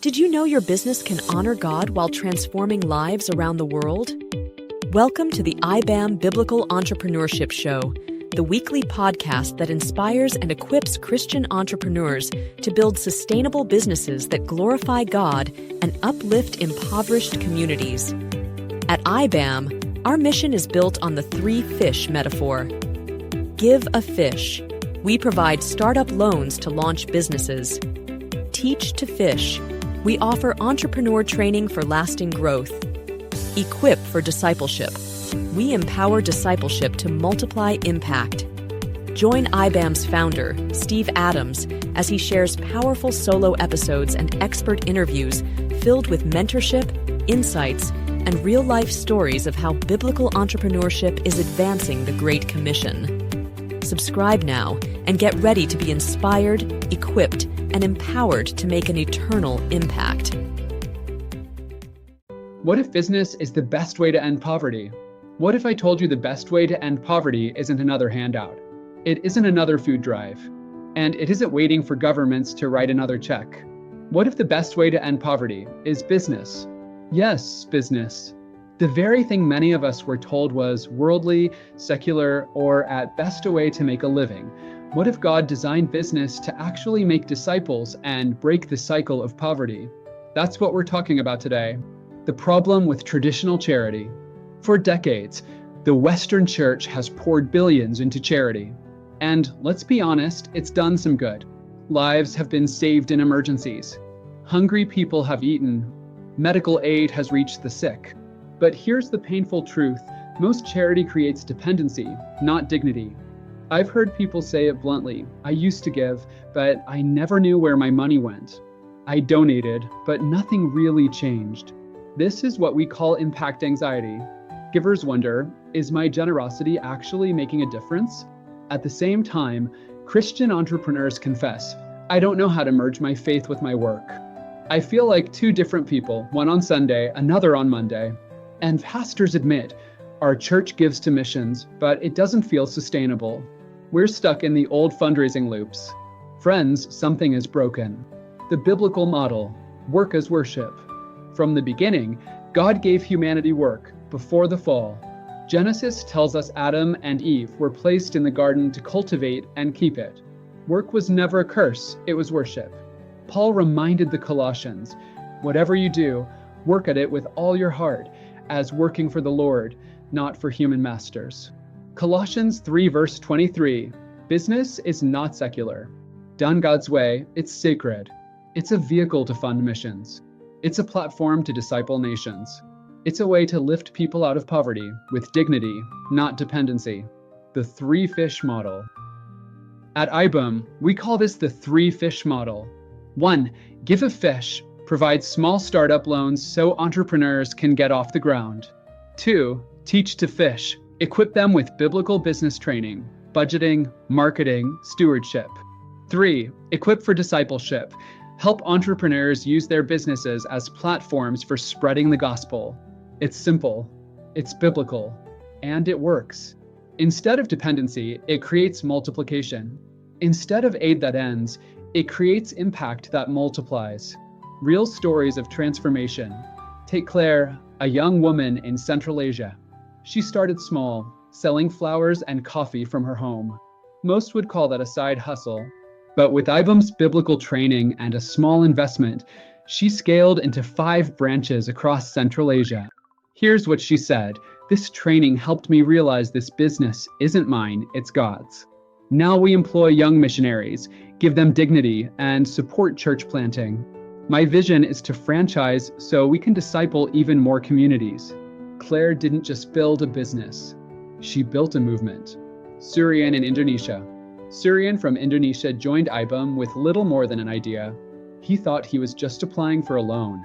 Did you know your business can honor God while transforming lives around the world? Welcome to the iBAM Biblical Entrepreneurship Show, the weekly podcast that inspires and equips Christian entrepreneurs to build sustainable businesses that glorify God and uplift impoverished communities. At iBAM, our mission is built on the three fish metaphor. Give a fish. We provide startup loans to launch businesses. Teach to fish. We offer entrepreneur training for lasting growth. Equip for discipleship. We empower discipleship to multiply impact. Join iBAM's founder, Steve Adams, as he shares powerful solo episodes and expert interviews filled with mentorship, insights, and real-life stories of how biblical entrepreneurship is advancing the Great Commission. Subscribe now and get ready to be inspired, equipped, and empowered to make an eternal impact. What if business is the best way to end poverty? What if I told you the best way to end poverty isn't another handout? It isn't another food drive. And it isn't waiting for governments to write another check. What if the best way to end poverty is business? Yes, business. The very thing many of us were told was worldly, secular, or at best a way to make a living. What if God designed business to actually make disciples and break the cycle of poverty? That's what we're talking about today. The problem with traditional charity. For decades, the Western church has poured billions into charity. And let's be honest, it's done some good. Lives have been saved in emergencies. Hungry people have eaten. Medical aid has reached the sick. But here's the painful truth. Most charity creates dependency, not dignity. I've heard people say it bluntly. I used to give, but I never knew where my money went. I donated, but nothing really changed. This is what we call impact anxiety. Givers wonder, is my generosity actually making a difference? At the same time, Christian entrepreneurs confess, I don't know how to merge my faith with my work. I feel like two different people, one on Sunday, another on Monday. And pastors admit, our church gives to missions, but it doesn't feel sustainable. We're stuck in the old fundraising loops. Friends, something is broken. The biblical model, work as worship. From the beginning, God gave humanity work before the fall. Genesis tells us Adam and Eve were placed in the garden to cultivate and keep it. Work was never a curse, it was worship. Paul reminded the Colossians, whatever you do, work at it with all your heart, as working for the Lord, not for human masters. Colossians 3 verse 23, business is not secular. Done God's way, it's sacred. It's a vehicle to fund missions. It's a platform to disciple nations. It's a way to lift people out of poverty with dignity, not dependency. The three fish model. At iBAM, we call this the three fish model. 1. Give a fish. Provide small startup loans so entrepreneurs can get off the ground. 2. Teach to fish. Equip them with biblical business training, budgeting, marketing, stewardship. 3. Equip for discipleship. Help entrepreneurs use their businesses as platforms for spreading the gospel. It's simple, it's biblical, and it works. Instead of dependency, it creates multiplication. Instead of aid that ends, it creates impact that multiplies. Real stories of transformation. Take Claire, a young woman in Central Asia. She started small, selling flowers and coffee from her home. Most would call that a side hustle. But with iBAM's biblical training and a small investment, she scaled into 5 branches across Central Asia. Here's what she said, this training helped me realize this business isn't mine, it's God's. Now we employ young missionaries, give them dignity, and support church planting. My vision is to franchise so we can disciple even more communities. Claire didn't just build a business, she built a movement. Suryan in Indonesia. Suryan from Indonesia joined iBAM with little more than an idea. He thought he was just applying for a loan.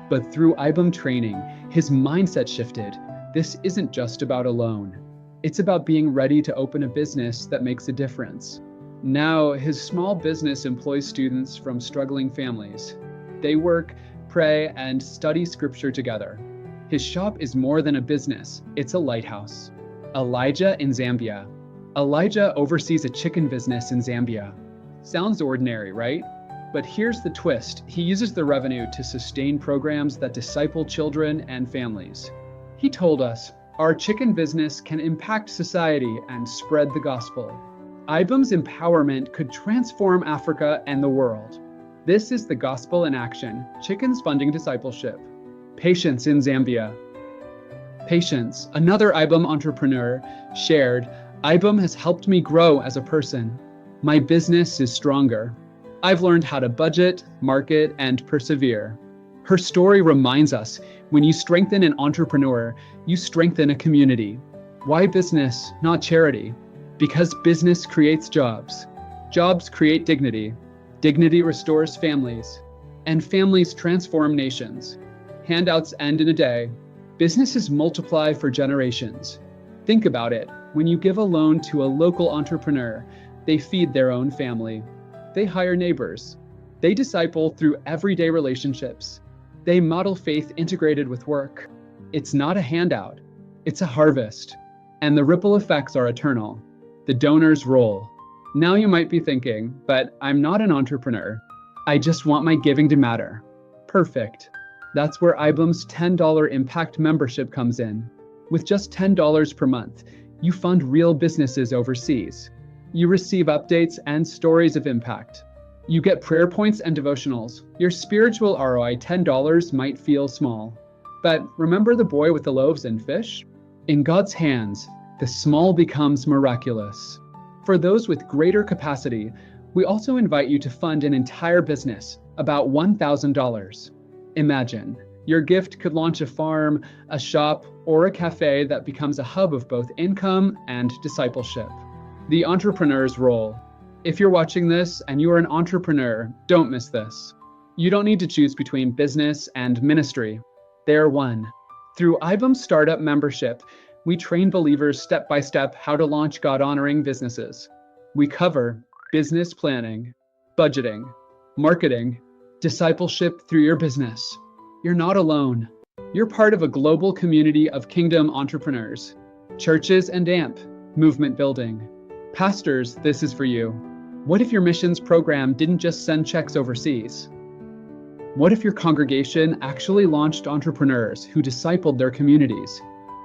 But through iBAM training, his mindset shifted. This isn't just about a loan. It's about being ready to open a business that makes a difference. Now, his small business employs students from struggling families. They work, pray, and study scripture together. His shop is more than a business, it's a lighthouse. Elijah in Zambia. Elijah oversees a chicken business in Zambia. Sounds ordinary, right? But here's the twist. He uses the revenue to sustain programs that disciple children and families. He told us, our chicken business can impact society and spread the gospel. iBAM's empowerment could transform Africa and the world. This is the gospel in action, chickens funding discipleship. Patience in Zambia. Patience, another iBAM entrepreneur, shared, iBAM has helped me grow as a person. My business is stronger. I've learned how to budget, market, and persevere. Her story reminds us, when you strengthen an entrepreneur, you strengthen a community. Why business, not charity? Because business creates jobs. Jobs create dignity. Dignity restores families. And families transform nations. Handouts end in a day. Businesses multiply for generations. Think about it. When you give a loan to a local entrepreneur, they feed their own family. They hire neighbors. They disciple through everyday relationships. They model faith integrated with work. It's not a handout. It's a harvest. And the ripple effects are eternal. The donors roll. Now you might be thinking, but I'm not an entrepreneur. I just want my giving to matter. Perfect. That's where iBAM's $10 Impact membership comes in. With just $10 per month, you fund real businesses overseas. You receive updates and stories of impact. You get prayer points and devotionals. Your spiritual ROI, $10, might feel small. But remember the boy with the loaves and fish? In God's hands, the small becomes miraculous. For those with greater capacity, we also invite you to fund an entire business, about $1,000. Imagine, your gift could launch a farm, a shop, or a cafe that becomes a hub of both income and discipleship. The entrepreneur's role. If you're watching this and you are an entrepreneur, don't miss this. You don't need to choose between business and ministry. They are one. Through iBAM's startup membership, we train believers step by step how to launch God-honoring businesses. We cover business planning, budgeting, marketing, discipleship through your business. You're not alone. You're part of a global community of kingdom entrepreneurs. Churches and AMP, movement building. Pastors, this is for you. What if your missions program didn't just send checks overseas? What if your congregation actually launched entrepreneurs who discipled their communities?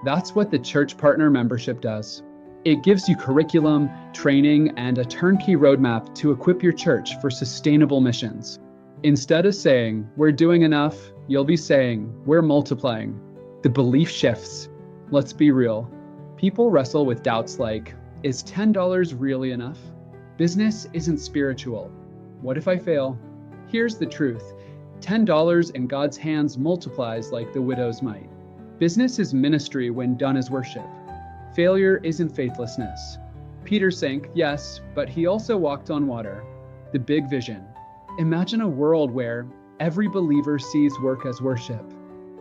That's what the Church Partner membership does. It gives you curriculum, training, and a turnkey roadmap to equip your church for sustainable missions. Instead of saying, we're doing enough, you'll be saying, we're multiplying. The belief shifts. Let's be real. People wrestle with doubts like, is $10 really enough? Business isn't spiritual. What if I fail? Here's the truth. $10 in God's hands multiplies like the widow's mite. Business is ministry when done as worship. Failure isn't faithlessness. Peter sank, yes, but he also walked on water. The big vision. Imagine a world where every believer sees work as worship.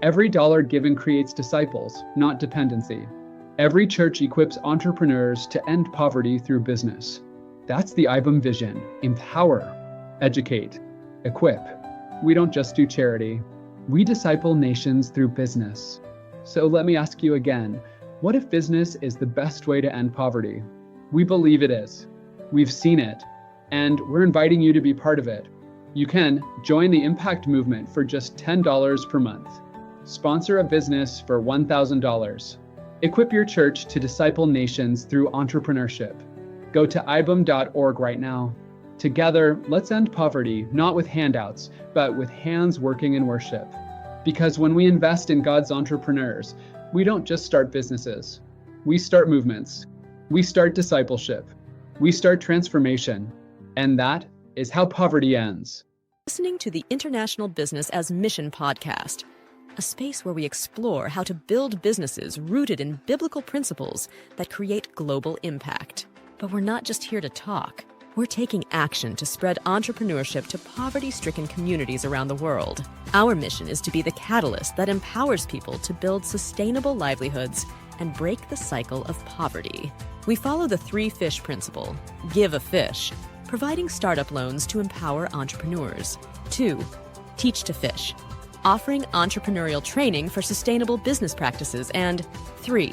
Every dollar given creates disciples, not dependency. Every church equips entrepreneurs to end poverty through business. That's the iBAM vision. Empower, educate, equip. We don't just do charity. We disciple nations through business. So let me ask you again, what if business is the best way to end poverty? We believe it is. We've seen it, and we're inviting you to be part of it. You can join the Impact Movement for just $10 per month. Sponsor a business for $1,000. Equip your church to disciple nations through entrepreneurship. Go to ibam.org right now. Together, let's end poverty, not with handouts, but with hands working in worship. Because when we invest in God's entrepreneurs, we don't just start businesses. We start movements. We start discipleship. We start transformation. And that is how poverty ends. Listening to the International Business as Mission podcast, a space where we explore how to build businesses rooted in biblical principles that create global impact. But we're not just here to talk. We're taking action to spread entrepreneurship to poverty-stricken communities around the world. Our mission is to be the catalyst that empowers people to build sustainable livelihoods and break the cycle of poverty. We follow the 3-fish principle. Give a fish, providing startup loans to empower entrepreneurs. 2, teach to fish, offering entrepreneurial training for sustainable business practices. And 3,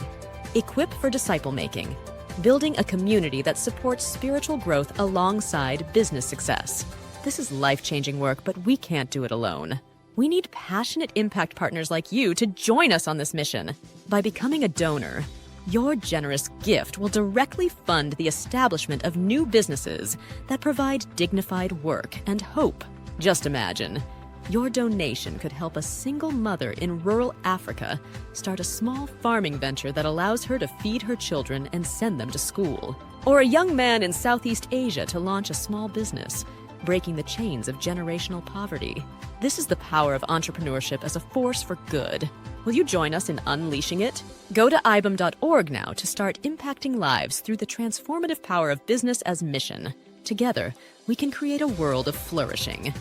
equip for disciple making, building a community that supports spiritual growth alongside business success. This is life-changing work, but we can't do it alone. We need passionate impact partners like you to join us on this mission. By becoming a donor, your generous gift will directly fund the establishment of new businesses that provide dignified work and hope. Just imagine, your donation could help a single mother in rural Africa start a small farming venture that allows her to feed her children and send them to school. Or a young man in Southeast Asia to launch a small business, breaking the chains of generational poverty. This is the power of entrepreneurship as a force for good. Will you join us in unleashing it? Go to ibam.org now to start impacting lives through the transformative power of business as mission. Together, we can create a world of flourishing.